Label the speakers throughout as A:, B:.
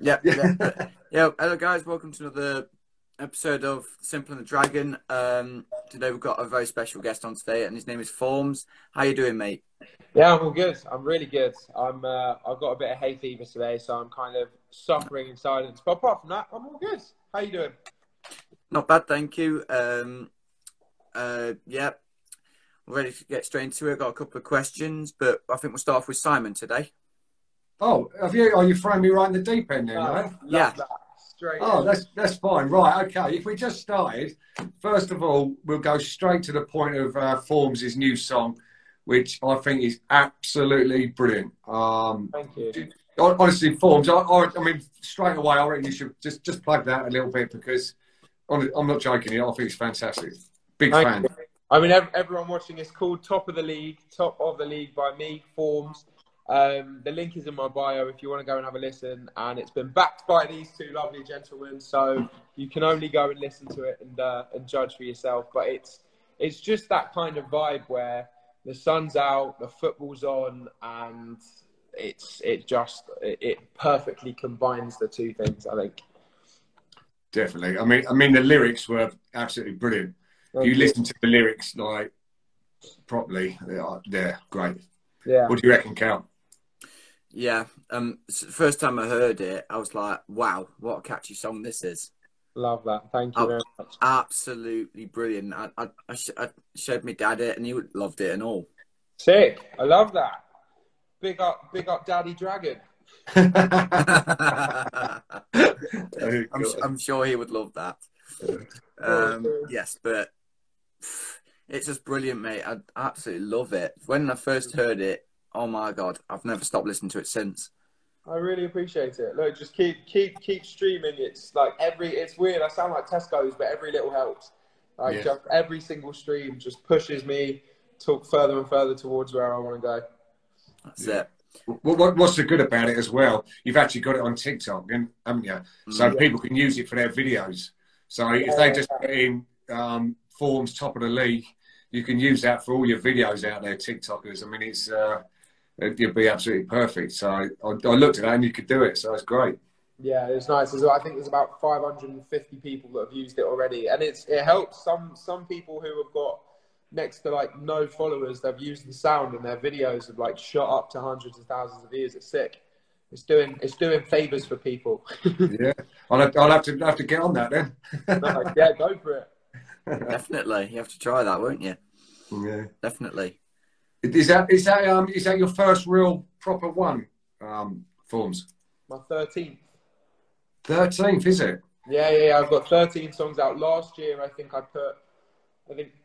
A: Yeah, yeah, yeah. Hello, guys. Welcome to another episode of Simple and the Dragon. Today we've got a very special guest on today, and his name is Formz. How you doing, mate?
B: Yeah, I'm all good. I'm really good. I've got a bit of hay fever today, so I'm kind of suffering in silence. But apart from that, I'm all good. How you doing?
A: Not bad, thank you. Yeah, we're ready to get straight into it. Got a couple of questions, but I think we'll start off with Simon today.
C: Oh, have you? Are you throwing me right in the deep end then,
B: Love,
C: no?
A: Yeah,
B: love that. Straight
C: Oh,
B: in.
C: that's fine. Right, okay. If we just started, first of all, we'll go straight to the point of Formz' new song, which I think is absolutely brilliant.
B: Thank you.
C: Honestly, Formz, I mean, straight away, I reckon you should just plug that a little bit because I'm not joking here. I think it's fantastic. Big
B: Thank
C: fan.
B: you. I mean, everyone watching is called Top of the League by me, Formz. The link is in my bio if you want to go and have a listen, and it's been backed by these two lovely gentlemen, so you can only go and listen to it and judge for yourself. But it's just that kind of vibe where the sun's out, the football's on, and it perfectly combines the two things, I think.
C: Definitely. I mean, the lyrics were absolutely brilliant. If you listen to the lyrics like properly, they're great.
B: Yeah.
C: What do you reckon, Cal?
A: yeah. First time I heard it, I was like, "Wow, what a catchy song this is!"
B: Love that. Thank you very much.
A: Absolutely brilliant. I showed my dad it, and he loved it and all.
B: Sick. I love that. Big up, Daddy Dragon.
A: I'm sure he would love that. Yes, but it's just brilliant, mate. I absolutely love it. When I first heard it, oh my God, I've never stopped listening to it since.
B: I really appreciate it. Look, just keep streaming. It's like it's weird. I sound like Tesco's, but every little helps. Like just every single stream just pushes me to further and further towards where I want to go.
A: That's it.
C: What's the good about it as well? You've actually got it on TikTok, haven't you? So people can use it for their videos. So if they just put in Formz Top of the League, you can use that for all your videos out there, TikTokers. I mean, it'd be absolutely perfect. So I looked at that and you could do it. So it's great.
B: Yeah, it's nice as well. I think there's about 550 people that have used it already, and it helps some people who have got next to like no followers. They've used the sound, and their videos have like shot up to hundreds of thousands of views. It's sick. It's doing favors for people.
C: Yeah, I'll have to get on that then.
B: Yeah, go for it.
A: Definitely, you have to try that, won't you?
C: Yeah,
A: Definitely.
C: Is that your first real proper one, Formz?
B: My 13th.
C: 13th, is it?
B: Yeah. I've got 13 songs out. Last year, I think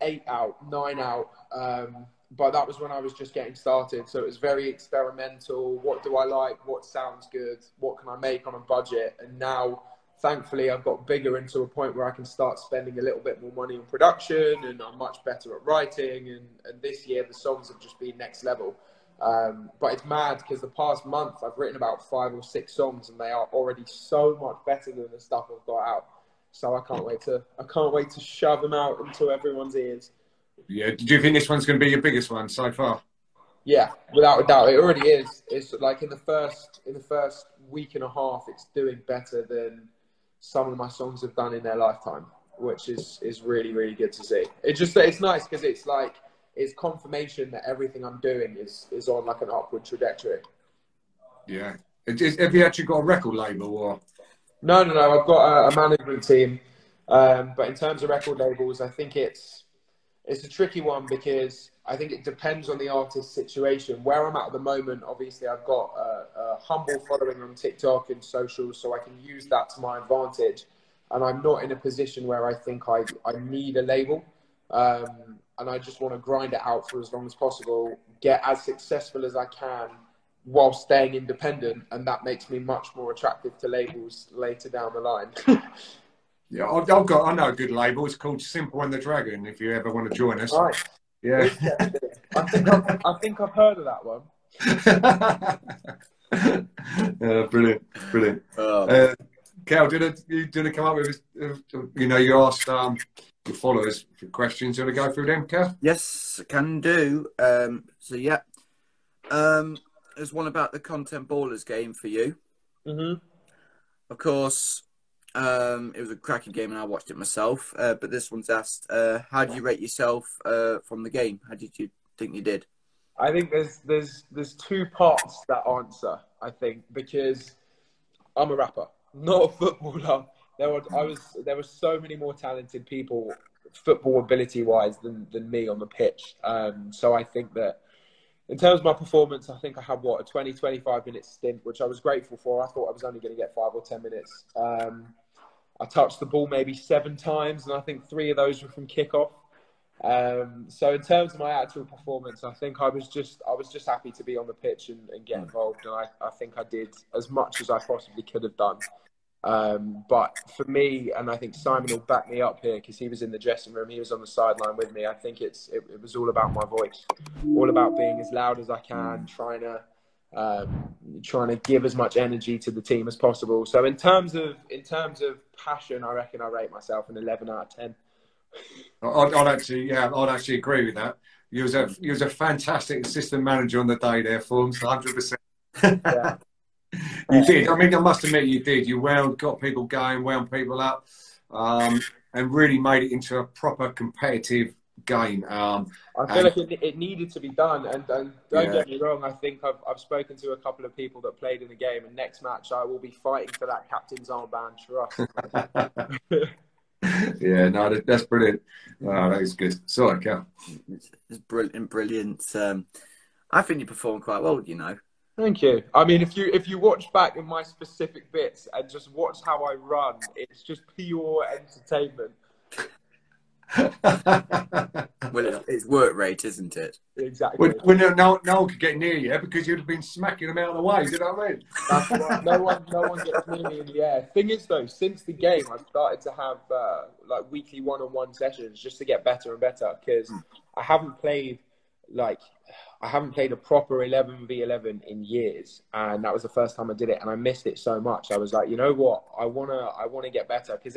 B: 8 out, 9 out. But that was when I was just getting started. So it was very experimental. What do I like? What sounds good? What can I make on a budget? And now, thankfully, I've got bigger into a point where I can start spending a little bit more money on production, and I'm much better at writing. And this year, the songs have just been next level. But it's mad because the past month, I've written about 5 or 6 songs, and they are already so much better than the stuff I've got out. So I can't wait to shove them out into everyone's ears.
C: Yeah. Do you think this one's going to be your biggest one so far?
B: Yeah, without a doubt, it already is. It's like in the first week and a half, it's doing better than some of my songs have done in their lifetime, which is really, really good to see. It's nice because it's confirmation that everything I'm doing is on like an upward trajectory.
C: Yeah. Have you actually got a record label or?
B: No. I've got a management team, but in terms of record labels, I think it's a tricky one because I think it depends on the artist's situation. Where I'm at the moment, obviously, I've got a humble following on TikTok and socials, so I can use that to my advantage. And I'm not in a position where I think I need a label. And I just want to grind it out for as long as possible, get as successful as I can while staying independent. And that makes me much more attractive to labels later down the line.
C: Yeah, I know a good label. It's called Simple and the Dragon. If you ever want to join us,
B: Right.
C: Yeah.
B: I think I've heard of that one.
C: Brilliant. Cal, did it come up with? You asked your followers for questions. Do you want to go through them, Cal?
A: Yes, can do. So yeah, there's one about the Content Ballers game for you.
B: Mm-hmm.
A: of course, it was a cracking game and I watched it myself. But this one's asked, how do you rate yourself from the game? How did you think you did?
B: I think there's two parts to that answer. I think because I'm a rapper, not a footballer. There were so many more talented people, football ability wise, than me on the pitch. So I think that in terms of my performance, I think I had a 25 minute stint, which I was grateful for. I thought I was only going to get 5 or 10 minutes. I touched the ball maybe 7 times, and I think 3 of those were from kickoff. So in terms of my actual performance, I think I was just happy to be on the pitch and get involved, and I think I did as much as I possibly could have done. But for me, and I think Simon will back me up here because he was in the dressing room, he was on the sideline with me. I think it was all about my voice, all about being as loud as I can, trying to give as much energy to the team as possible. So in terms of passion, I reckon I rate myself an 11 out of 10.
C: I'd actually agree with that. You was a fantastic assistant manager on the day there, Formz, 100%.
B: Yeah.
C: You did. I mean, I must admit, you did. You got people going, wound people up, and really made it into a proper competitive game.
B: I feel like it needed to be done. And don't get me wrong, I think I've spoken to a couple of people that played in the game, and next match I will be fighting for that captain's armband. Trust.
C: Yeah, no, that's brilliant. Oh, that is good. Sorry, Cal.
A: It's brilliant. I think you performed quite well, you know.
B: Thank you. I mean, if you watch back in my specific bits and just watch how I run, it's just pure entertainment.
A: Well, it's work rate, isn't it?
B: Exactly.
C: When no one could get near you because you'd have been smacking them out of the way. Do you know what I mean?
B: That's right. No one gets near me in the air. Thing is, though, since the game, I've started to have like weekly one-on-one sessions just to get better and better because I haven't played a proper 11v11 in years, and that was the first time I did it, and I missed it so much. I was like, you know what, I wanna get better because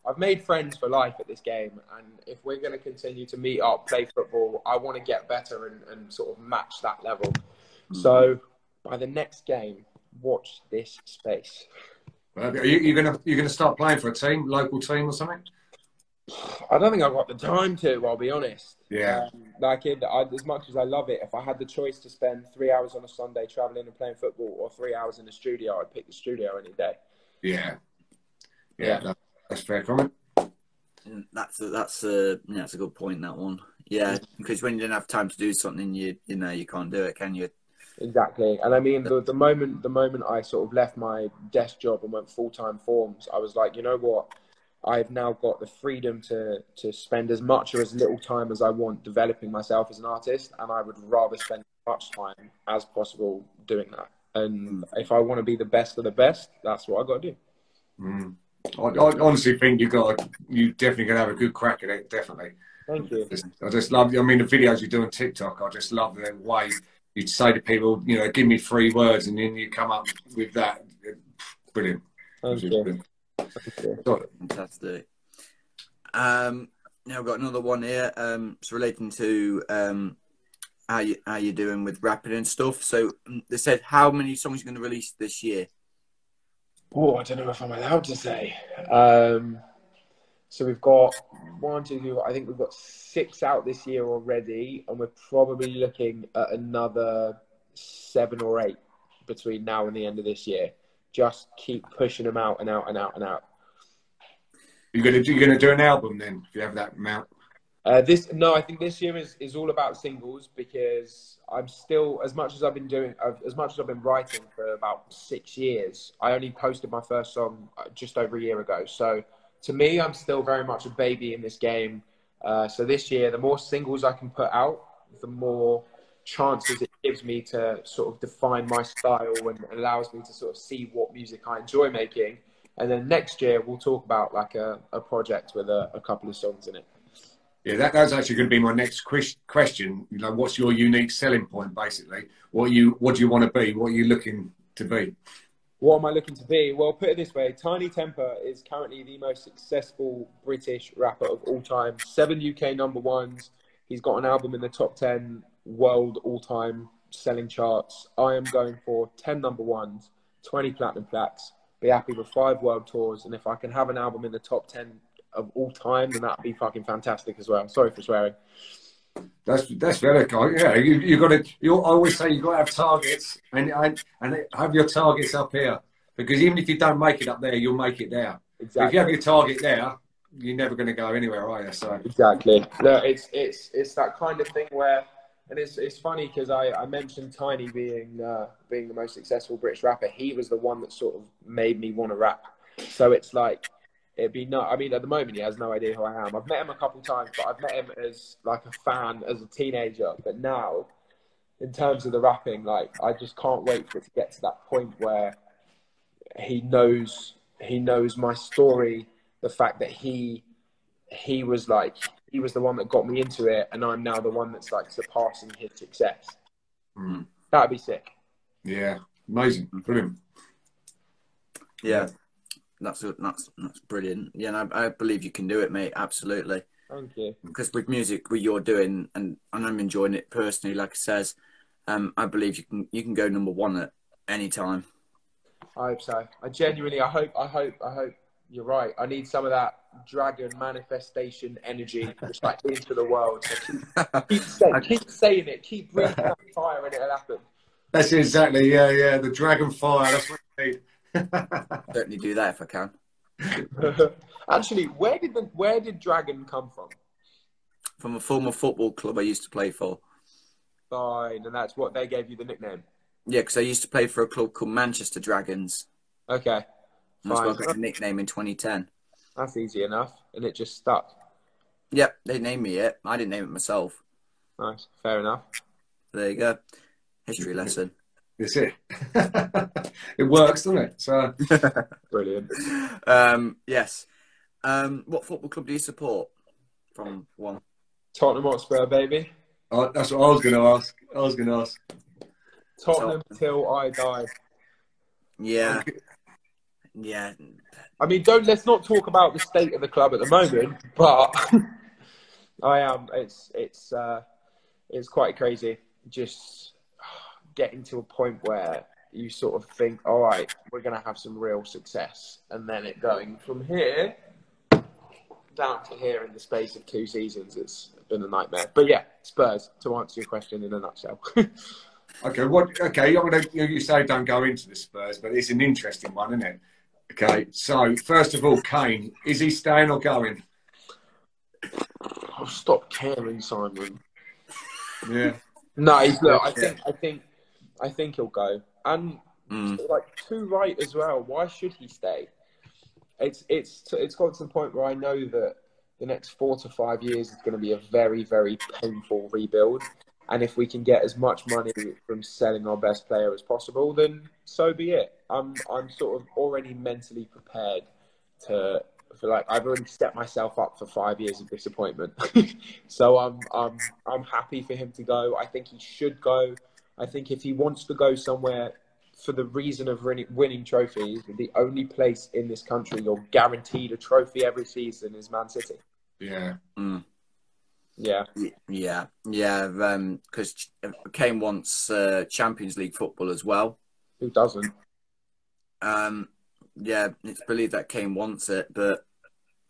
B: I've made friends for life at this game, and if we're gonna continue to meet up, play football, I want to get better and sort of match that level. So by the next game, watch this space.
C: Are you gonna start playing for a team, local team or something?
B: I don't think I've got the time to, I'll be honest.
C: Yeah.
B: As much as I love it, if I had the choice to spend 3 hours on a Sunday traveling and playing football or 3 hours in the studio, I'd pick the studio any day.
C: Yeah. That's fair comment.
A: That's a good point, that one. Yeah, because when you don't have time to do something, you can't do it, can you?
B: Exactly. And I mean, the moment I sort of left my desk job and went full-time Formz, I was like, you know what? I've now got the freedom to spend as much or as little time as I want developing myself as an artist, and I would rather spend as much time as possible doing that. And if I want to be the best of the best, that's what I got to do.
C: I honestly think you definitely gonna have a good crack at it. Definitely.
B: Thank you.
C: I just love. I mean, the videos you do on TikTok, I just love the way you say to people, give me 3 words, and then you come up with that. Brilliant.
B: Thank you.
A: Fantastic. Now I've got another one here. It's relating to how you're doing with rapping and stuff. So they said, how many songs are you going to release this year?
B: Oh, I don't know if I'm allowed to say. So we've got 1, 2, 3. I think we've got 6 out this year already, and we're probably looking at another 7 or 8 between now and the end of this year. Just keep pushing them out and out and out and out.
C: You're gonna do an album then, if you have that amount?
B: I think this year is all about singles because I'm still, as much as I've been writing for about 6 years, I only posted my first song just over a year ago. So to me, I'm still very much a baby in this game. So this year, the more singles I can put out, the more chances it gives me to sort of define my style and allows me to sort of see what music I enjoy making. And then next year we'll talk about like a project with a couple of songs in it.
C: Yeah, that's actually going to be my next question. What's your unique selling point, basically? What do you want to be? What are you looking to be?
B: What am I looking to be? Well, put it this way. Tiny Temper is currently the most successful British rapper of all time. 7 UK #1s. He's got an album in the top 10 world all-time selling charts. I am going for 10 #1s, 20 platinum plaques, be happy with 5 world tours, and if I can have an album in the top 10 of all time, then that'd be fucking fantastic as well. Sorry for swearing.
C: That's very cool. Yeah, you got to. I always say you got to have targets, and have your targets up here, because even if you don't make it up there, you'll make it there.
B: Exactly.
C: If you have your target there, you're never going to go anywhere, are you? So
B: exactly. No, it's that kind of thing where, and it's funny because I mentioned Tiny being the most successful British rapper. He was the one that sort of made me want to rap. So it's like, it'd be no. I mean, at the moment, he has no idea who I am. I've met him a couple of times, but I've met him as like a fan as a teenager. But now, in terms of the rapping, like, I just can't wait for it to get to that point where he knows my story. The fact that he was the one that got me into it, and I'm now the one that's like surpassing his success. That'd be sick.
C: Yeah, amazing, brilliant.
A: Yeah. That's brilliant. Yeah, and I believe you can do it, mate. Absolutely.
B: Thank you.
A: Because with music, what you're doing, and I'm enjoying it personally, like I says, I believe you can go #1 at any time.
B: I hope so. I hope you're right. I need some of that dragon manifestation energy just like into the world. So keep saying it. Keep breathing that fire, and it'll happen.
C: That's exactly. Yeah. The dragon fire. That's what you need.
A: Certainly do that if I can.
B: Actually, where did Dragon come from?
A: From a former football club I used to play for.
B: Fine, and that's what they gave you the nickname.
A: Yeah, because I used to play for a club called Manchester Dragons.
B: Okay,
A: and that's why I got the nickname in 2010.
B: That's easy enough, and it just stuck.
A: Yep, they named me it. I didn't name it myself.
B: Nice, fair enough.
A: There you go. History lesson.
C: That's it. It works, doesn't it? So
B: brilliant.
A: Yes. What football club do you support? From one.
B: Tottenham Hotspur, baby.
C: Oh, that's what I was going to ask.
B: Tottenham till I die.
A: Yeah. Yeah.
B: I mean, let's not talk about the state of the club at the moment, but I am. It's quite crazy. Just getting to a point where you sort of think, all right, we're going to have some real success. And then it going from here down to here in the space of 2 seasons. It's been a nightmare. But yeah, Spurs, to answer your question in a nutshell.
C: Okay, you say don't go into the Spurs, but it's an interesting one, isn't it? Okay, so first of all, Kane, is he staying or going?
B: Oh, stop caring, Simon.
C: Yeah.
B: No, look, I think he'll go, and like too right as well. Why should he stay? It's got to the point where I know that the next 4 to 5 years is going to be a very, very painful rebuild, and if we can get as much money from selling our best player as possible, then so be it. I'm sort of already mentally prepared I've already set myself up for 5 years of disappointment. So I'm happy for him to go. I think he should go. I think if he wants to go somewhere for the reason of winning trophies, the only place in this country you're guaranteed a trophy every season is Man City.
C: Yeah.
B: Yeah.
A: Because Kane wants Champions League football as well.
B: Who doesn't?
A: Yeah, it's believed that Kane wants it, but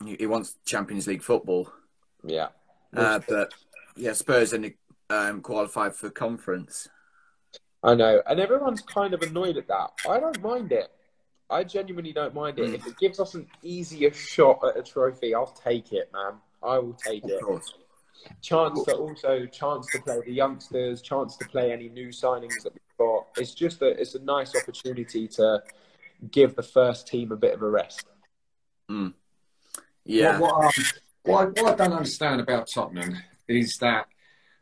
A: he wants Champions League football.
B: Yeah.
A: But yeah, Spurs only qualified for conference.
B: I know, and everyone's kind of annoyed at that. I don't mind it. I genuinely don't mind it. If it gives us an easier shot at a trophy, I'll take it, man. I will take it.
A: Of course.
B: Chance to play the youngsters, chance to play any new signings that we've got. It's a nice opportunity to give the first team a bit of a rest.
A: Yeah.
C: What I don't understand about Tottenham is that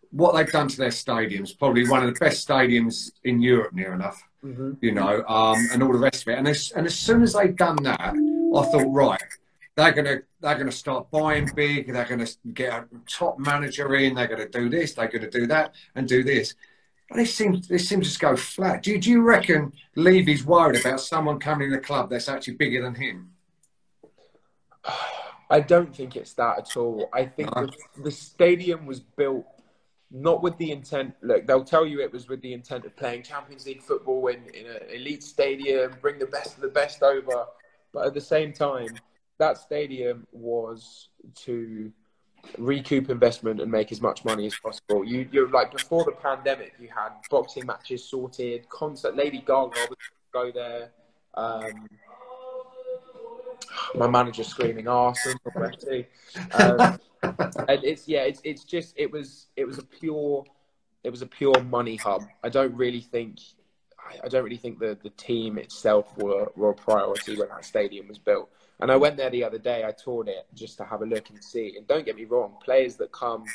C: what they've done to their stadiums, probably one of the best stadiums in Europe, near enough, you know, and all the rest of it. And as soon as they've done that, I thought, right, they're gonna start buying big. They're gonna get a top manager in. They're gonna do this. They're gonna do that and do this. But they seem to just go flat. Do you reckon Levy's worried about someone coming in the club that's actually bigger than him?
B: I don't think it's that at all. I think the stadium was built not with the intent. Look, they'll tell you it was with the intent of playing Champions League football in an elite stadium, bring the best of the best over. But at the same time, that stadium was to recoup investment and make as much money as possible. You're like, before the pandemic, you had boxing matches sorted, concert. Lady Gaga would go there. My manager's screaming Arsenal. And it was a pure money hub. I don't really think the team itself were a priority when that stadium was built. And I went there the other day. I toured it just to have a look and see. And don't get me wrong, players that come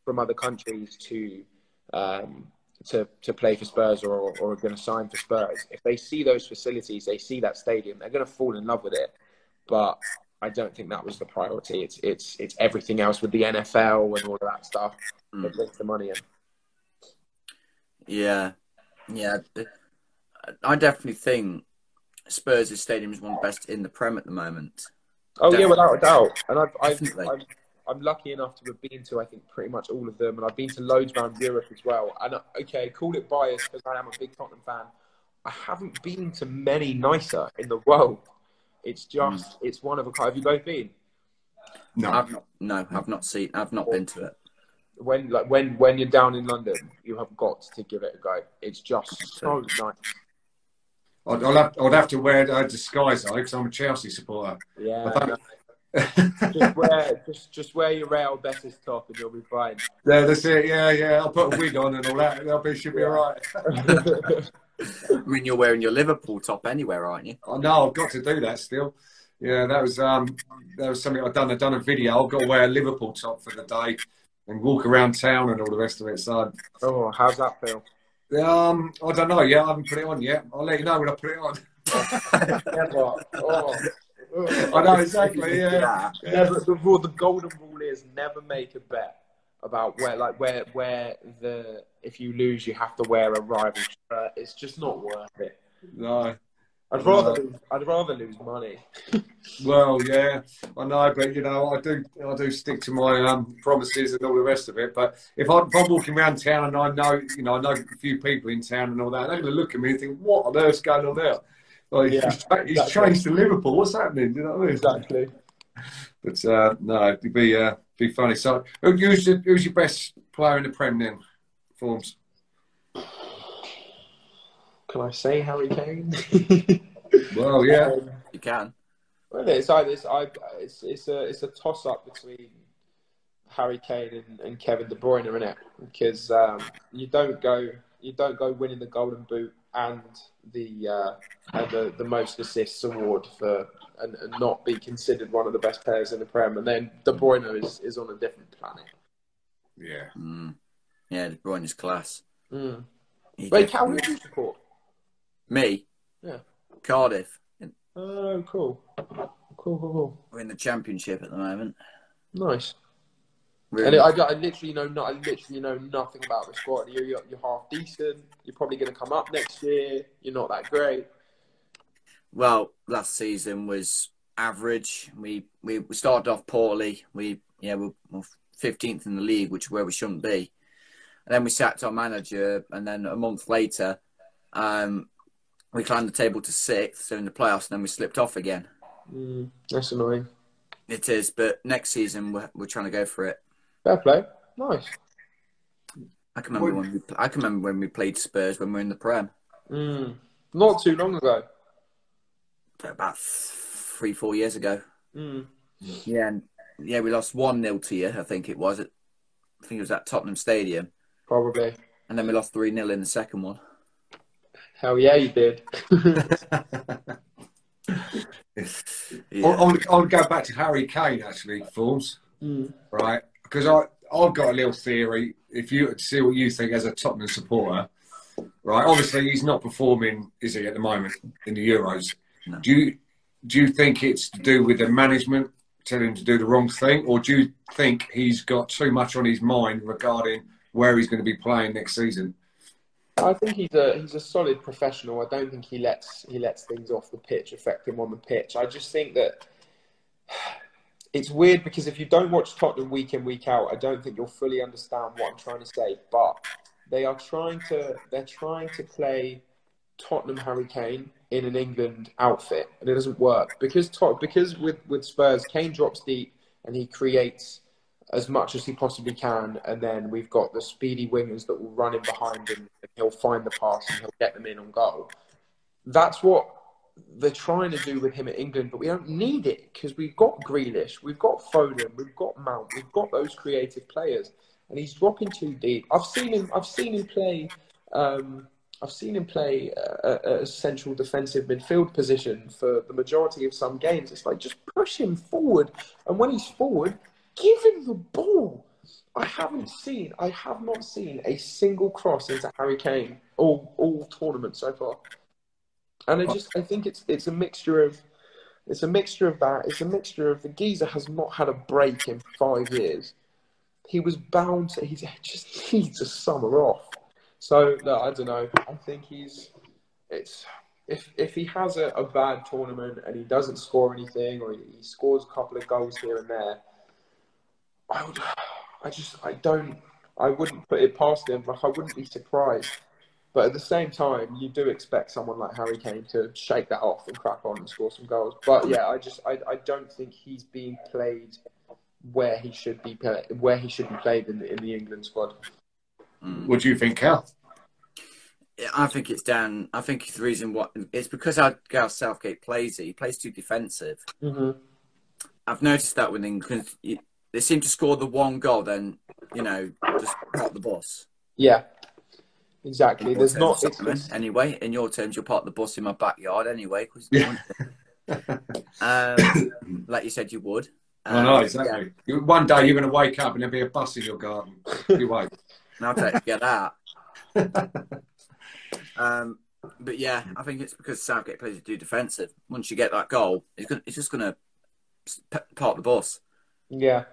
B: from other countries to play for Spurs or are going to sign for Spurs, if they see those facilities, they see that stadium, they're going to fall in love with it. But I don't think that was the priority. It's everything else with the NFL and all of that stuff that brings the money in.
A: Yeah. I definitely think Spurs' stadium is one of the best in the Prem at the moment.
B: Oh,
A: Definitely.
B: yeah, without a doubt. And I'm lucky enough to have been to, I think, pretty much all of them. And I've been to loads around Europe as well. And, okay, call it bias because I am a big Tottenham fan. I haven't been to many nicer in the world. It's just, it's one of a kind. Have you both been?
C: No.
A: I've not been to it.
B: When you're down in London, you have got to give it a go. It's just so nice.
C: I'd have to wear a disguise though, because I'm a Chelsea supporter.
B: Yeah. Just wear your Real Betis top and you'll be fine.
C: Yeah, that's it. Yeah. I'll put a wig on and all that. Should be all right.
A: I mean, you're wearing your Liverpool top anywhere, aren't you?
C: I know. I've got to do that still. Yeah, that was something I've done. I've done a video. I've got to wear a Liverpool top for the day and walk around town and all the rest of it. So,
B: how's that feel?
C: I don't know yet. I haven't put it on yet. I'll let you know when I put it on. I know exactly. Yeah.
B: The golden rule is never make a bet about where if you lose you have to wear a rival shirt. It's just not worth it.
C: No.
B: I'd rather lose money.
C: Well, yeah, I know, but I do stick to my promises and all the rest of it. But if I'm walking around town and I know a few people in town and all that, they're going to look at me and think, "What on earth's going on there?" Like, he's changed to Liverpool. What's happening? You know what I mean?
B: Exactly.
C: But no, it'd be funny. So, who's your best player in the Prem then, Formz?
B: Can I say Harry Kane?
C: Well, yeah,
A: you can.
B: Well, it's a toss up between Harry Kane and Kevin De Bruyne, isn't it? Because you don't go winning the Golden Boot and the most assists award and not be considered one of the best players in the Prem, and then De Bruyne is on a different planet.
C: Yeah.
A: Yeah, De Bruyne is class.
B: Wait, Cal, who do you support?
A: Me?
B: Yeah.
A: Cardiff.
B: Oh, cool. Cool.
A: We're in the Championship at the moment.
B: Nice.
A: Really?
B: And I literally know nothing about the squad. You're half decent. You're probably going to come up next year. You're not that great.
A: Well, last season was average. We started off poorly. We're 15th in the league, which is where we shouldn't be. And then we sacked our manager, and then a month later, we climbed the table to 6th, so in the playoffs, and then we slipped off again.
B: That's annoying.
A: It is, but next season we're trying to go for it.
B: Fair play. Nice.
A: I can remember when we played Spurs when we were in the Prem.
B: Not too long ago.
A: About 3-4 years ago. Yeah, we lost 1-0 to you. I think it was. I think it was at Tottenham Stadium.
B: Probably.
A: And then we lost 3-0 in the second one.
B: Hell yeah, you did.
C: I'll go back to Harry Kane, actually, Formz. Right? Because I've got a little theory. If you see what you think as a Tottenham supporter, right? Obviously, he's not performing, is he, at the moment in the Euros?
A: No.
C: Do you think it's to do with the management telling him to do the wrong thing, or do you think he's got too much on his mind regarding where he's going to be playing next season?
B: I think he's a solid professional. I don't think he lets things off the pitch affect him on the pitch. I just think that it's weird because if you don't watch Tottenham week in, week out, I don't think you'll fully understand what I'm trying to say. But they're trying to play Tottenham Harry Kane in an England outfit, and it doesn't work because with Spurs, Kane drops deep and he creates as much as he possibly can, and then we've got the speedy wingers that will run in behind him, and he'll find the pass and he'll get them in on goal. That's what they're trying to do with him at England, but we don't need it because we've got Grealish, we've got Foden, we've got Mount, we've got those creative players, and he's dropping too deep. I've seen him play. I've seen him play a central defensive midfield position for the majority of some games. It's like, just push him forward. And when he's forward, give him the ball. I have not seen a single cross into Harry Kane all tournament so far. And I think it's a mixture of that. It's a mixture of the geezer has not had a break in 5 years. He was bound to, he just needs a summer off. So, no, I don't know. I think if he has a bad tournament and he doesn't score anything, or he scores a couple of goals here and there, I wouldn't put it past him. Like, I wouldn't be surprised. But at the same time, you do expect someone like Harry Kane to shake that off and crack on and score some goals. But yeah, I don't think he's being played where he should be played in the England squad.
C: What do you think, Cal?
A: I think it's Dan. I think the reason it's because how Gareth Southgate plays it. He plays too defensive.
B: Mm-hmm.
A: I've noticed that with England. They seem to score the one goal, then just park the bus.
B: Yeah, exactly. There's not
A: anyway. In your terms, you'll park the bus in my backyard anyway.
C: Yeah.
A: Like you said, you would.
C: I know, exactly. Yeah. One day you're going to wake up and there'll be a bus in your garden. You wait.
A: I'll take to get that. But yeah, I think it's because Southgate plays too defensive. Once you get that goal, it's just going to park the bus.
B: Yeah.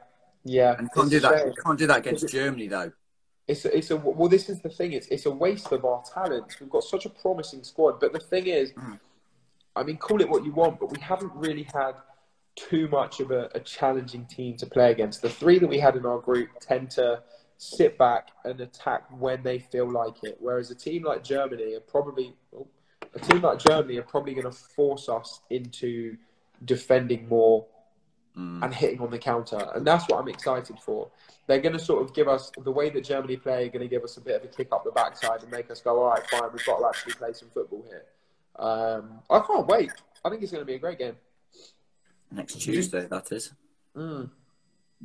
A: And can't do that against Germany though.
B: Well, this is the thing. It's a waste of our talents. We've got such a promising squad, but the thing is, I mean, call it what you want, but we haven't really had too much of a challenging team to play against. The three that we had in our group tend to sit back and attack when they feel like it, whereas a team like Germany are probably going to force us into defending more and hitting on the counter, and that's what I'm excited for. They're going to sort of give us, the way that Germany play, going to give us a bit of a kick up the backside and make us go, all right, fine, we've got to actually play some football here. I can't wait. I think it's going to be a great game.
A: Next Tuesday, that is.
C: Do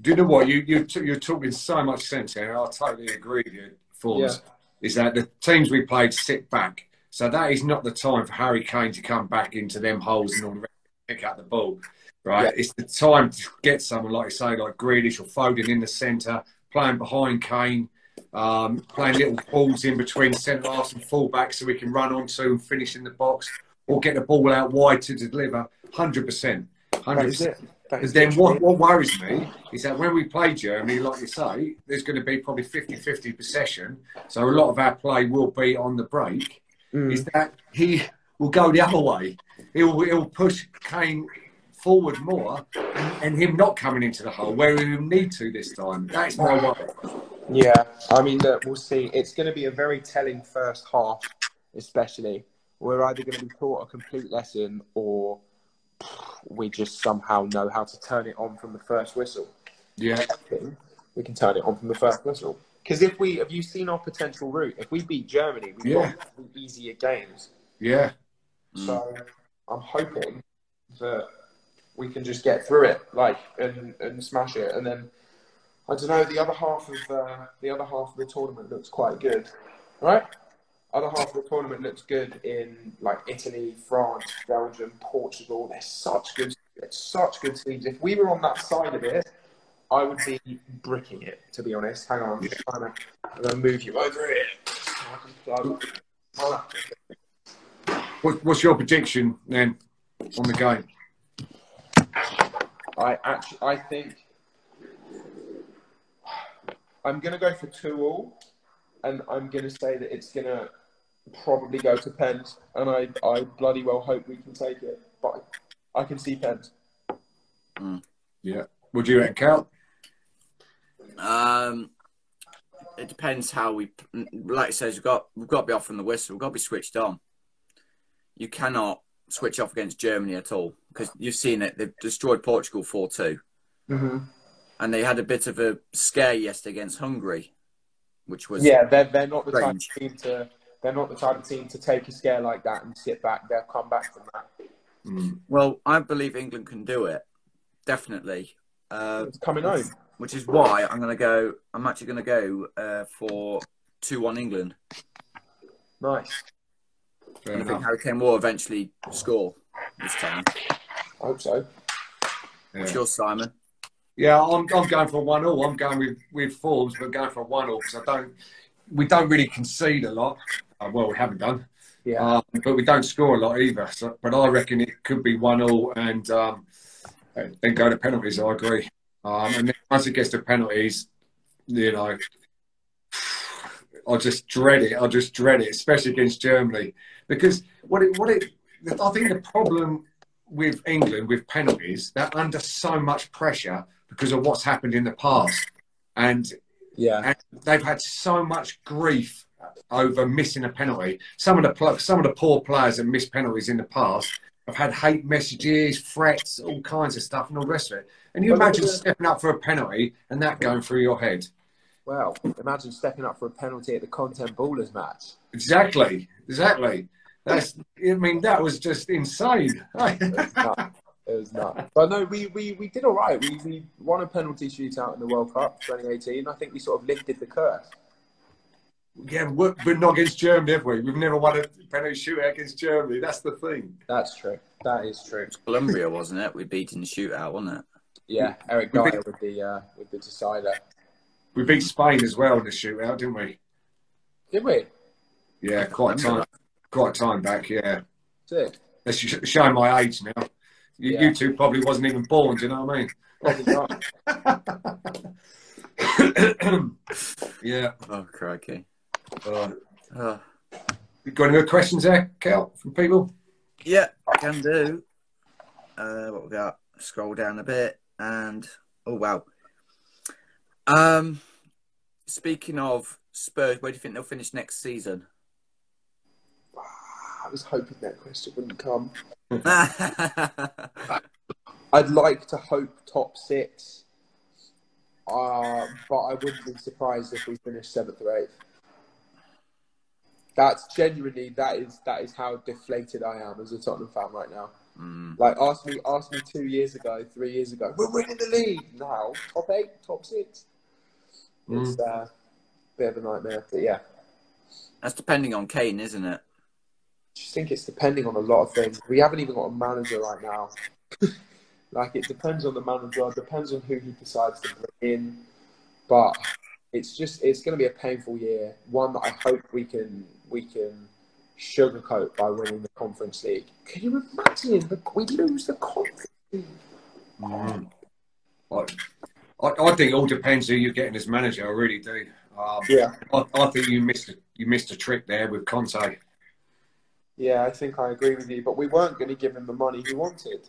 C: you know what? You're talking so much sense here. I totally agree with you, Formz. Yeah. Is that the teams we played sit back. So that is not the time for Harry Kane to come back into them holes and all the rest, pick up the ball. Right? Yeah. It's the time to get someone, like you say, like Grealish or Foden in the centre, playing behind Kane, playing little balls in between centre-halves and full-backs so we can run onto and finish in the box, or get the ball out wide to deliver. 100%. 100%. Because then what worries me is that when we play Germany, like you say, there's going to be probably 50-50 possession. So a lot of our play will be on the break. Is that he will go the other way. He'll push Kane forward more and him not coming into the hole where we need to this time. That's my worry.
B: Yeah, I mean, look, we'll see. It's going to be a very telling first half, especially. We're either going to be taught a complete lesson or we just somehow know how to turn it on from the first whistle.
C: Yeah.
B: We can turn it on from the first whistle. Because have you seen our potential route? If we beat Germany, we've got easier games.
C: Yeah.
B: So I'm hoping that we can just get through it, and smash it. And then, I don't know, the other half of the tournament looks quite good. Right? Other half of the tournament looks good in Italy, France, Belgium, Portugal. They're such good teams. If we were on that side of it, I would be bricking it, to be honest. Hang on, I'm just trying to move you over here.
C: What's your prediction then on the game?
B: I think I'm going to go for 2-2, and I'm going to say that it's going to probably go to pens, and I bloody well hope we can take it, but I can see pens.
C: Yeah. Would you reckon, Cal?
A: It depends how we, like it says, we've got to be off from the whistle. We've got to be switched on. You cannot switch off against Germany at all, because you've seen it. They've destroyed Portugal 4-2.
B: Mm-hmm.
A: And they had a bit of a scare yesterday against Hungary, which was
B: they're not the
A: strange.
B: type of team to take a scare like that and sit back. They'll come back from that.
A: Well, I believe England can do it, definitely.
B: It's coming home,
A: which is why I'm actually going to go for 2-1 England.
B: Nice.
A: And I think Harry Kane will eventually score this time.
B: I hope so.
A: What's yours, Simon?
C: Yeah, I'm going for 1-1. I'm going with Formz, but going for 1-1 because we don't really concede a lot. Well, we haven't done.
B: Yeah.
C: But we don't score a lot either. So, but I reckon it could be 1-1 and then go to penalties. I agree. And then once it gets to penalties, you know, I just dread it. Especially against Germany, because I think the problem with England with penalties, they're under so much pressure because of what's happened in the past, and they've had so much grief over missing a penalty. Some of the poor players that missed penalties in the past have had hate messages, threats, all kinds of stuff, and all the rest of it. And you imagine stepping up for a penalty and that going through your head.
B: Well, imagine stepping up for a penalty at the Content Ballers match.
C: Exactly. That was just insane.
B: It was nuts. But no, we did all right. We won a penalty shootout in the World Cup 2018. I think we sort of lifted the curse.
C: Yeah, but not against Germany, have we? We've never won a penalty shootout against Germany. That's the thing.
B: That's true. That is true.
A: It was Colombia, wasn't it? We beat in the shootout, wasn't it?
B: Yeah, Eric Dyer with the decider.
C: We beat Spain as well in the shootout, didn't we?
B: Did we?
C: Yeah, quite a time back. Yeah.
B: Sick.
C: That's showing my age now. You two probably wasn't even born. Do you know what I mean?
B: Probably not.
C: Yeah.
A: Oh, crikey.
C: You got any good questions there, Kel, from people?
A: Yeah, can do. What we got? Scroll down a bit, and oh wow. Speaking of Spurs, where do you think they'll finish next season?
B: I was hoping that question wouldn't come. I'd like to hope top 6, but I wouldn't be surprised if we finish 7th or 8th. That's genuinely that is how deflated I am as a Tottenham fan right now. Like ask me 2 years ago, 3 years ago, we're winning the league. Now top 8, top 6. It's a bit of a nightmare, but yeah.
A: That's depending on Kane, isn't it?
B: I just think it's depending on a lot of things. We haven't even got a manager right now. Like, it depends on the manager, it depends on who he decides to bring in. But it's going to be a painful year. One that I hope we can sugarcoat by winning the Conference League. Can you imagine we lose the Conference League?
C: I think it all depends who you're getting as manager. I really do. I think you missed a trick there with Conte.
B: Yeah, I think I agree with you. But we weren't going to give him the money he wanted.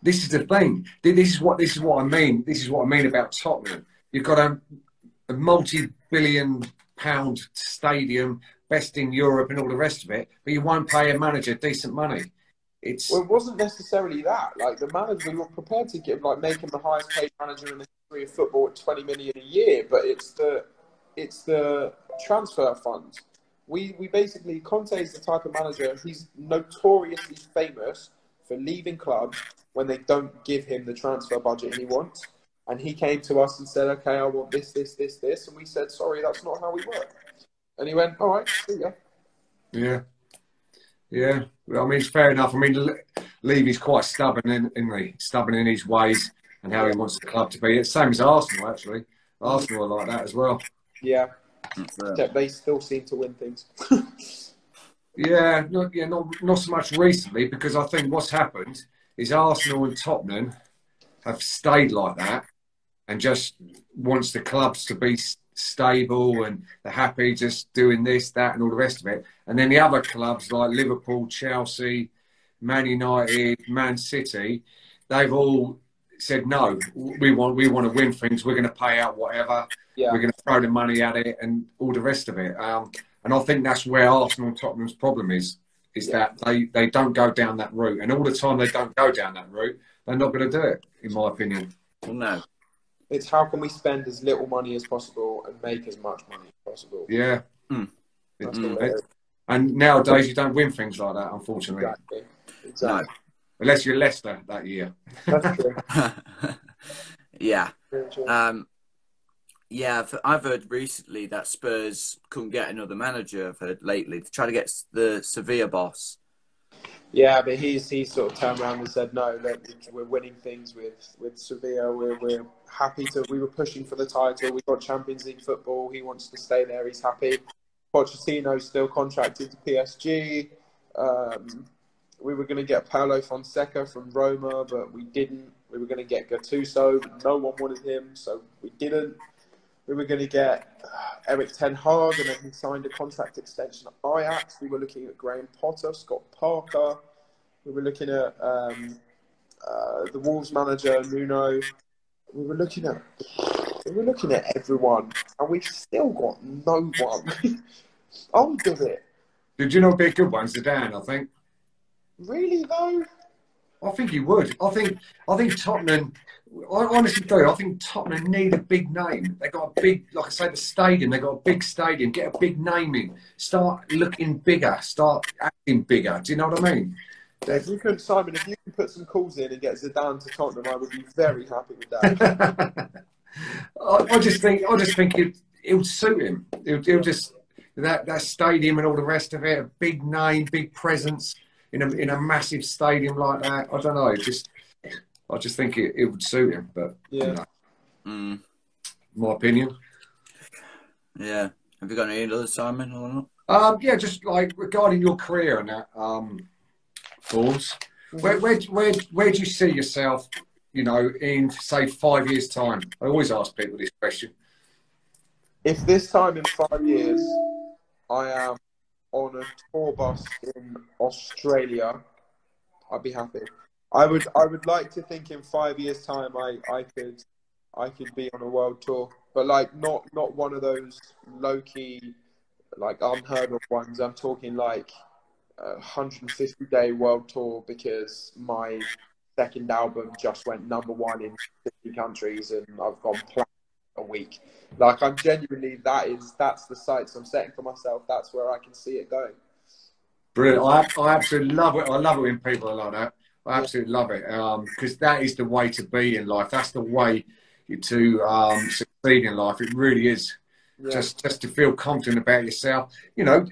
C: This is the thing. This is what I mean. This is what I mean about Tottenham. You've got a multi-billion-pound stadium, best in Europe, and all the rest of it, but you won't pay a manager decent money.
B: Well, it wasn't necessarily that. Like, the manager, we were prepared to make him the highest paid manager in the history of football at 20 million a year. But it's the transfer fund. We basically, Conte is the type of manager. He's notoriously famous for leaving clubs when they don't give him the transfer budget he wants. And he came to us and said, "Okay, I want this, this, this, this," and we said, "Sorry, that's not how we work." And he went, "All right, see ya."
C: Yeah. Well, I mean, it's fair enough. I mean, Levy's quite stubborn, isn't he? Stubborn in his ways and how he wants the club to be. It's the same as Arsenal, actually. Arsenal are like that as well.
B: Yeah. Except they still seem to win things.
C: Not so much recently, because I think what's happened is Arsenal and Tottenham have stayed like that and just wants the clubs to be stable and they're happy just doing this, that and all the rest of it. And then the other clubs like Liverpool, Chelsea, Man United, Man City, they've all said no. We want to win things. We're going to pay out whatever.
B: Yeah.
C: We're going to throw the money at it and all the rest of it. And I think that's where Arsenal and Tottenham's problem is that they don't go down that route. And all the time they don't go down that route, they're not going to do it, in my opinion.
A: Well, no.
B: It's how can we spend as little money as possible and make as much money as possible.
C: Yeah.
B: That's the way.
C: And nowadays you don't win things like that, unfortunately.
B: Exactly.
A: No.
C: Unless you're Leicester that year.
B: That's true.
A: Yeah.
B: Very true.
A: I've heard recently that Spurs couldn't get another manager. I've heard lately to try to get the Sevilla boss.
B: Yeah, but he sort of turned around and said, no, look, we're winning things with Sevilla. We're happy to. We were pushing for the title. We got Champions League football. He wants to stay there. He's happy. Pochettino's still contracted to PSG. We were going to get Paulo Fonseca from Roma, but we didn't. We were going to get Gattuso, but no one wanted him, so we didn't. We were going to get Eric Ten Hag, and then he signed a contract extension at Ajax. We were looking at Graham Potter, Scott Parker. We were looking at the Wolves manager, Nuno. We were looking at everyone, and we've still got no one. I'll do it.
C: Did you know a big good one, Zidane, I think?
B: Really, though?
C: I think he would. I think Tottenham, I honestly do, I think Tottenham need a big name. They got a big, like I say, the stadium, they got a big stadium. Get a big name in. Start looking bigger. Start acting bigger. Do you know what I mean?
B: If you could, Simon, if you could put some calls in and get Zidane to Tottenham, I would be very happy with that.
C: I just think it would suit him. He'll just that stadium and all the rest of it, a big name, big presence in a massive stadium like that. I don't know. I just think it would suit him. But
B: yeah,
C: my opinion.
A: Yeah. Have you got any others, Simon, or not?
C: Yeah, just like regarding your career and that, Formz. Where do you see yourself? You know, in say 5 years' time. I always ask people this question.
B: If this time in 5 years I am on a tour bus in Australia, I'd be happy. I would like to think in 5 years' time I could be on a world tour, but like not one of those low key, like unheard of ones. I'm talking like a 150-day world tour because my second album just went #1 in 50 countries and I've gone platinum a week. Like I'm genuinely, that's the sights I'm setting for myself. That's where I can see it going.
C: Brilliant. I absolutely love it. I love it when people are like that. I absolutely love it because that is the way to be in life. That's the way to succeed in life. It really is. Yeah. Just to feel confident about yourself. You know,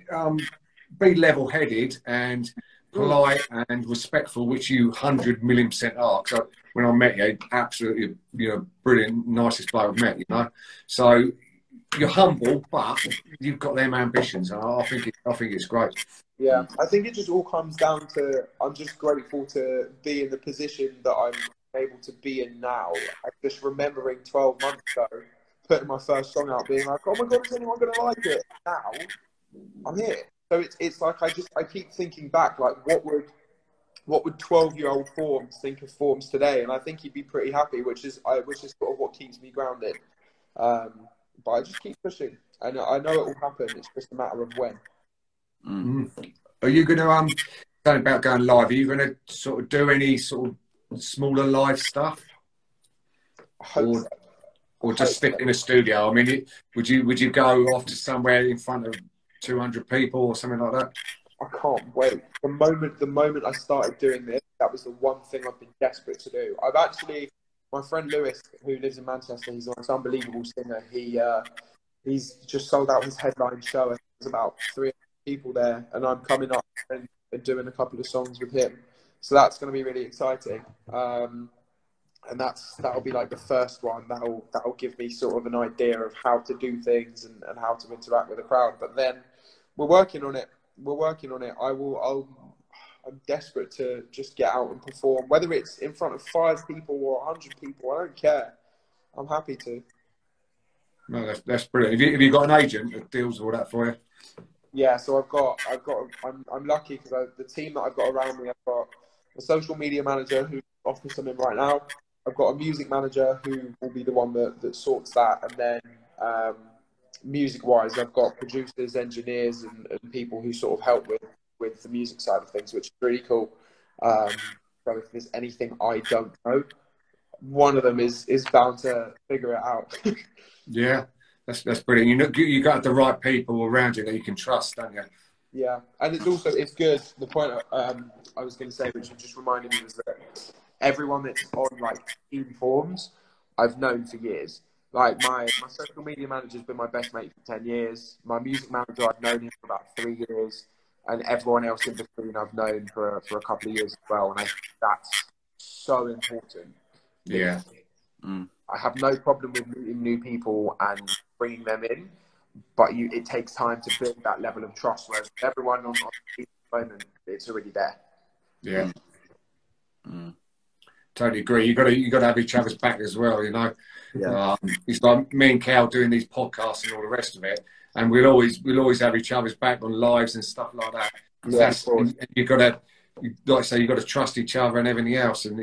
C: be level-headed and polite and respectful, which you 100,000,000% are. So when I met you, absolutely, brilliant, nicest bloke I've met. So you're humble, but you've got them ambitions, and I think it's great.
B: Yeah, I think it just all comes down to I'm just grateful to be in the position that I'm able to be in now. I'm just remembering 12 months ago, putting my first song out, being like, oh my God, is anyone going to like it? Now, I'm here. So it's like I keep thinking back, like what would 12-year-old Formz think of Formz today? And I think he'd be pretty happy, which is sort of what keeps me grounded. But I just keep pushing. I know it will happen. It's just a matter of when.
C: Mm-hmm. Are you going to talking about going live? Are you going to sort of do any sort of smaller live stuff, or just stick in a studio? I mean, would you go off to somewhere in front of 200 people or something like that?
B: I can't wait. The moment I started doing this, that was the one thing I've been desperate to do. My friend Lewis, who lives in Manchester, he's an unbelievable singer. He's just sold out his headline show. I think there's about 300 people there, and I'm coming up and doing a couple of songs with him. So that's going to be really exciting. And that'll be like the first one. That'll give me sort of an idea of how to do things and how to interact with the crowd. But then we're working on it. I'm desperate to just get out and perform, whether it's in front of 5 people or 100 people. I don't care. I'm happy to.
C: No, that's brilliant. Have you got an agent that deals with all that for you?
B: Yeah, so I'm lucky because the team that I've got around me, I've got a social media manager whose office I'm in right now. I've got a music manager who will be the one that sorts that, and then music-wise, I've got producers, engineers, and people who sort of help with the music side of things, which is really cool. So if there's anything I don't know, one of them is bound to figure it out.
C: Yeah, that's brilliant. You got the right people around you that you can trust, don't you?
B: Yeah, and it's good. The point I was going to say, which just reminded me, was that everyone that's on like Team Formz, I've known for years. Like my social media manager's been my best mate for 10 years. My music manager, I've known him for about 3 years, and everyone else in between I've known for a couple of years as well. And I think that's so important.
C: Yeah.
B: I have no problem with meeting new people and bringing them in, but it takes time to build that level of trust. Whereas everyone on the moment, it's already there.
C: Yeah. Totally agree. You got to have each other's back as well. You know.
B: Yeah.
C: It's like me and Cal doing these podcasts and all the rest of it, and we'll always have each other's back on lives and stuff like that.
B: Yeah,
C: and you got to, like I say, you got to trust each other and everything else, and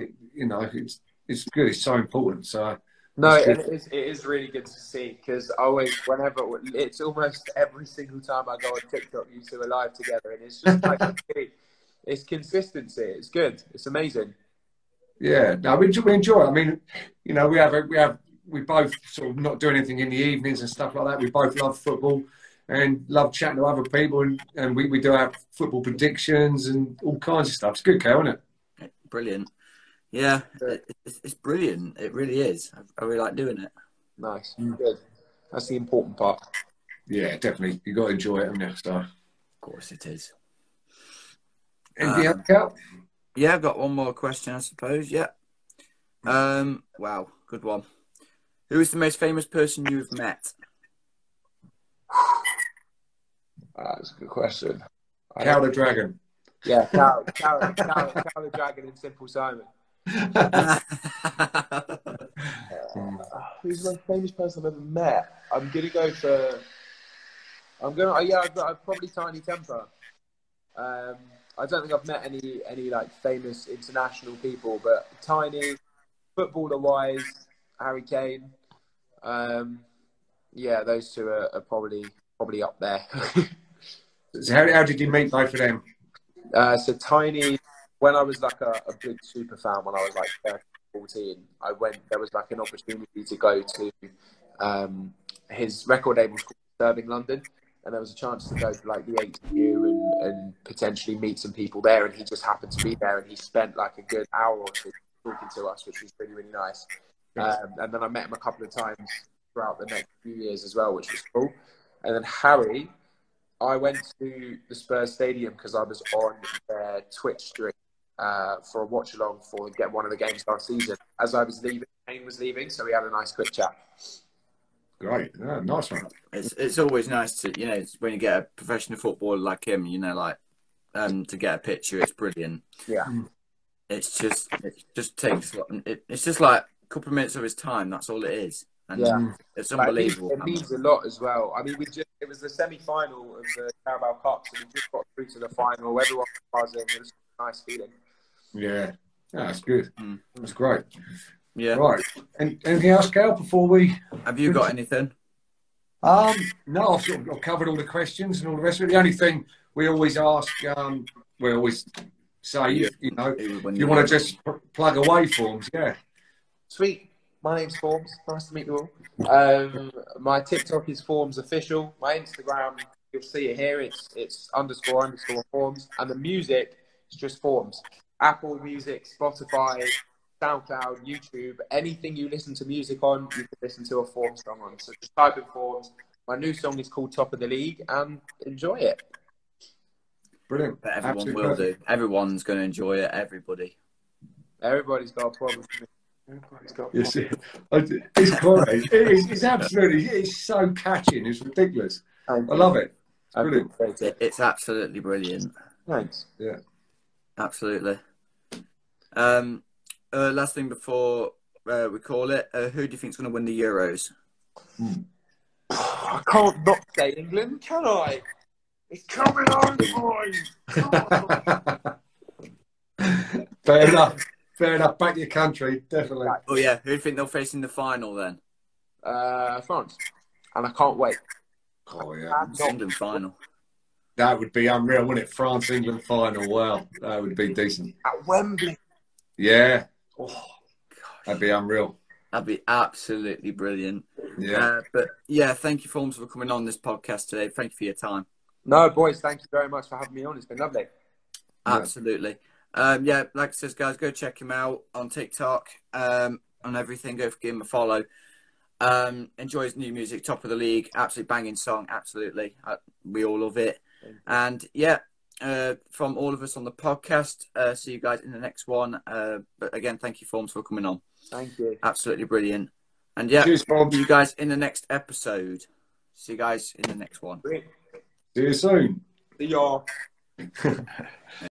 C: it's good. It's so important. So.
B: No, it is really good to see, because it's almost every single time I go on TikTok, you two are live together, and it's just like it's consistency. It's good. It's amazing.
C: Yeah, no, we enjoy it. I mean, you know, we both sort of not do anything in the evenings and stuff like that. We both love football and love chatting to other people, and we do have football predictions and all kinds of stuff. It's good, Cal, isn't it?
A: Brilliant. Yeah, it's brilliant. It really is. I really like doing it.
B: Nice. Good. That's the important part.
C: Yeah, definitely. You got to enjoy it, haven't you? So.
A: Of course it is.
C: Anything else, Cal?
A: Yeah, I've got one more question, I suppose. Yeah. Wow, good one. Who is the most famous person you've met?
B: That's a good question.
C: Cal the Dragon.
B: Yeah, Cal the Dragon and Simple Simon. Who's the most famous person I've ever met? I've probably Tiny Temper. I don't think I've met any like famous international people, but Tiny, footballer wise, Harry Kane. Yeah, those two are probably up there.
C: So how did you meet both of them?
B: So Tiny, when I was like a big super fan, when I was like 13, 14, there was like an opportunity to go to his record label called Disturbing London, and there was a chance to go to like the HQ and potentially meet some people there, and he just happened to be there, and he spent like a good hour or two talking to us, which was really, really nice. And then I met him a couple of times throughout the next few years as well, which was cool. And then Harry, I went to the Spurs Stadium because I was on their Twitch stream for a watch along for one of the games last season. As I was leaving, Kane was leaving, so we had a nice quick chat.
C: Great, yeah, nice one.
A: It's always nice to, you know, when you get a professional footballer like him, you know, like to get a picture. It's brilliant.
B: Yeah,
A: it just takes it's just like a couple of minutes of his time. That's all it is. And
B: yeah,
A: it's unbelievable.
B: It means a lot as well. I mean, it was the semi-final of the Carabao Cup, so we just got through to the final. Everyone was buzzing. It was a nice feeling.
C: Yeah, that's good. That's great.
A: Yeah.
C: Right. Anything else, Cal, before we...
A: Have you got anything?
C: No, I've covered all the questions and all the rest of it. The only thing we always ask, we always say, you know, you want to just plug away Formz, yeah.
B: Sweet. My name's Formz. Nice to meet you all. My TikTok is Formz Official. My Instagram, you'll see it here. It's __Formz. And the music is just Formz. Apple Music, Spotify, SoundCloud, YouTube, anything you listen to music on, you can listen to a Formz song on. So just type in Formz. My new song is called Top of the League, and enjoy it.
C: Brilliant.
A: But everyone will do. Everyone's going to enjoy it. Everybody.
B: Everybody's got a problem.
C: Yes, it's great. It's absolutely. It's so catching. It's ridiculous. I love it. It's brilliant.
A: It's absolutely brilliant.
B: Thanks.
C: Yeah.
A: Absolutely. Last thing before we call it, who do you think is going to win the Euros?
B: I can't not say England, can I? It's coming on, boys.
C: Fair enough. Fair enough. Back to your country, definitely.
A: Oh yeah, who do you think they'll face in the final then?
B: France, and I can't wait.
C: Oh yeah,
A: England final.
C: That would be unreal, wouldn't it? France-England final. Wow, that would be decent.
B: At Wembley.
C: Yeah. Oh, that'd be unreal.
A: That'd be absolutely brilliant.
C: Yeah.
A: But yeah, thank you, Formz, for coming on this podcast today. Thank you for your time.
B: No, boys, thank you very much for having me on. It's been lovely.
A: Absolutely. Yeah, like I says, guys, go check him out on TikTok and everything. Go give him a follow. Enjoy his new music, Top of the League. Absolutely banging song. Absolutely. We all love it. And yeah, from all of us on the podcast, see you guys in the next one. But again, thank you, Formz, for coming on.
B: Thank you.
A: Absolutely brilliant. And yeah,
C: cheers,
A: see you guys in the next episode. See you guys in the next one.
C: See you soon.
B: See y'all.